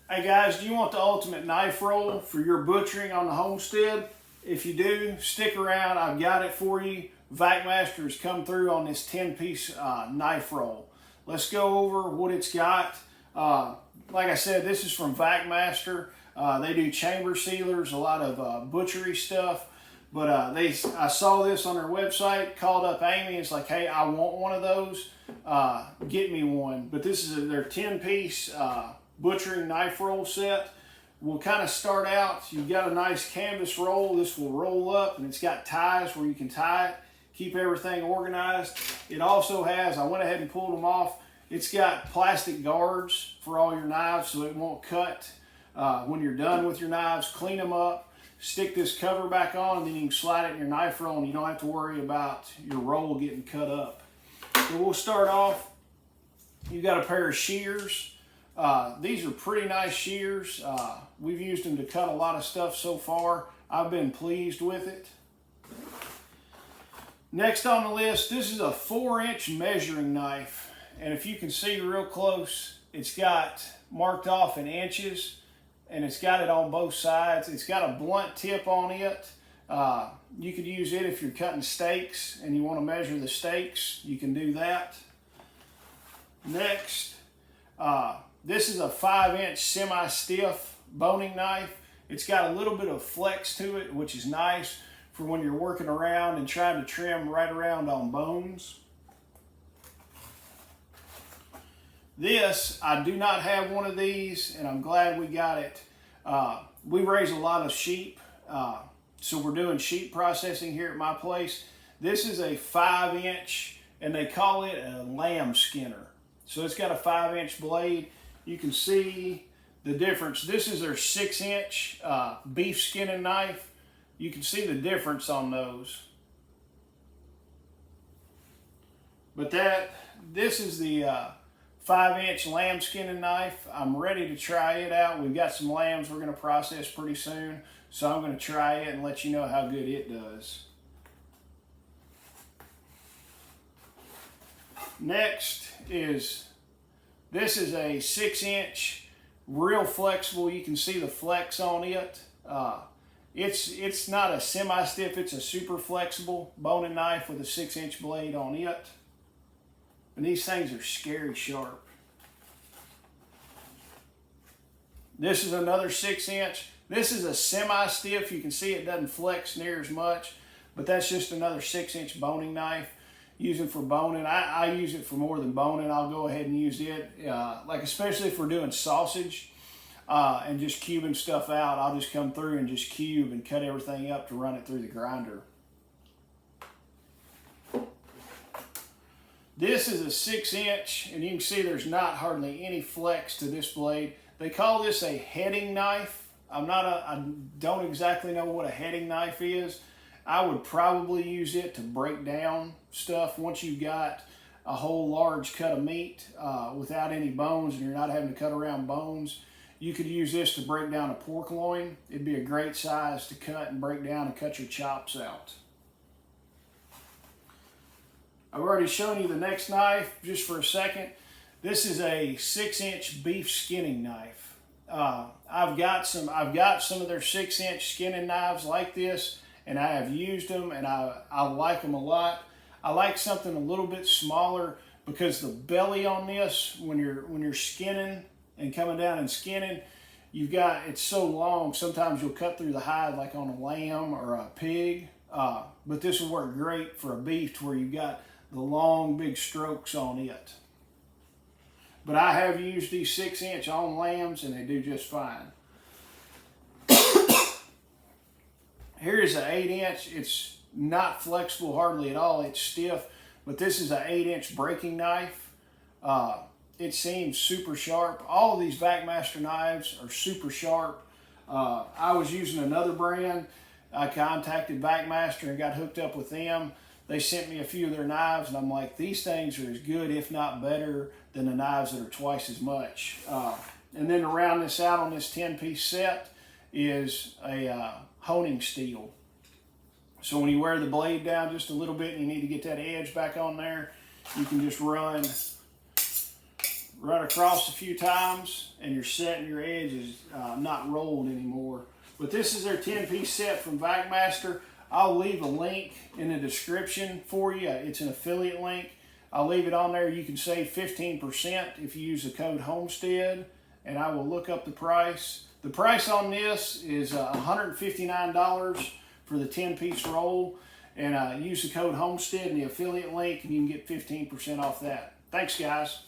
Hey guys, do you want the ultimate knife roll for your butchering on the homestead? If you do, stick around. I've got it for you. VacMaster has come through on this 10-piece knife roll. Let's go over what it's got. Like I said, this is from VacMaster. They do chamber sealers, a lot of butchery stuff. But I saw this on their website, called up Amy. It's like, hey, I want one of those. Get me one. But this is their 10-piece butchering knife roll set. We'll kind of start out. You've got a nice canvas roll. This will roll up, and it's got ties where you can tie it, keep everything organized. It also has, I went ahead and pulled them off, it's got plastic guards for all your knives so it won't cut when you're done with your knives. Clean them up, stick this cover back on, and then you can slide it in your knife roll, and you don't have to worry about your roll getting cut up. So we'll start off. You've got a pair of shears. These are pretty nice shears. We've used them to cut a lot of stuff so far. I've been pleased with it. Next on the list, this is a 4-inch measuring knife. And if you can see real close, it's got marked off in inches, and it's got it on both sides. It's got a blunt tip on it. You could use it if you're cutting steaks and you want to measure the steaks. You can do that. Next, this is a 5-inch semi-stiff boning knife. It's got a little bit of flex to it, which is nice for when you're working around and trying to trim right around on bones. This, I do not have one of these, and I'm glad we got it. We raise a lot of sheep, so we're doing sheep processing here at my place. This is a 5-inch, and they call it a lamb skinner. So it's got a 5-inch blade. You can see the difference. This is their 6-inch beef skinning knife. You can see the difference on those. But this is the 5-inch lamb skinning knife. I'm ready to try it out. We've got some lambs we're going to process pretty soon, so I'm going to try it and let you know how good it does. Next is, this is a 6-inch, real flexible. You can see the flex on it. It's not a semi-stiff, it's a super flexible boning knife with a 6-inch blade on it. And these things are scary sharp. This is another 6-inch. This is a semi-stiff. You can see it doesn't flex near as much, but that's just another 6-inch boning knife. Using for boning. I use it for more than boning. I'll go ahead and use it, like especially if we're doing sausage and just cubing stuff out. I'll just come through and just cube and cut everything up to run it through the grinder. This is a 6-inch, and you can see there's not hardly any flex to this blade. They call this a heading knife. I don't exactly know what a heading knife is. I would probably use it to break down stuff once you've got a whole large cut of meat without any bones and you're not having to cut around bones. You could use this to break down a pork loin. It'd be a great size to cut and break down and cut your chops out. I've already shown you the next knife just for a second. This is a 6-inch beef skinning knife. I've got some of their 6-inch skinning knives like this, and I have used them, and I like them a lot. I like something a little bit smaller because the belly on this, when you're skinning and coming down and skinning, it's so long, sometimes you'll cut through the hide like on a lamb or a pig. But this will work great for a beef to where you've got the long, big strokes on it. But I have used these 6-inch on lambs, and they do just fine. Here is an 8-inch. It's not flexible hardly at all. It's stiff, but this is an 8-inch breaking knife. It seems super sharp. All of these VacMaster knives are super sharp. I was using another brand. I contacted VacMaster and got hooked up with them. They sent me a few of their knives, and I'm like, these things are as good, if not better, than the knives that are twice as much. And then to round this out on this 10-piece set is a honing steel. So when you wear the blade down just a little bit and you need to get that edge back on there, you can just run run across a few times, and you're set and your edge is not rolled anymore. But this is their 10-piece set from VacMaster. I'll leave a link in the description for you. It's an affiliate link. I'll leave it on there. You can save 15% if you use the code HOMESTEAD, and I will look up the price. The price on this is $159 for the 10-piece roll, and use the code HOMESTEAD in the affiliate link, and you can get 15% off that. Thanks, guys.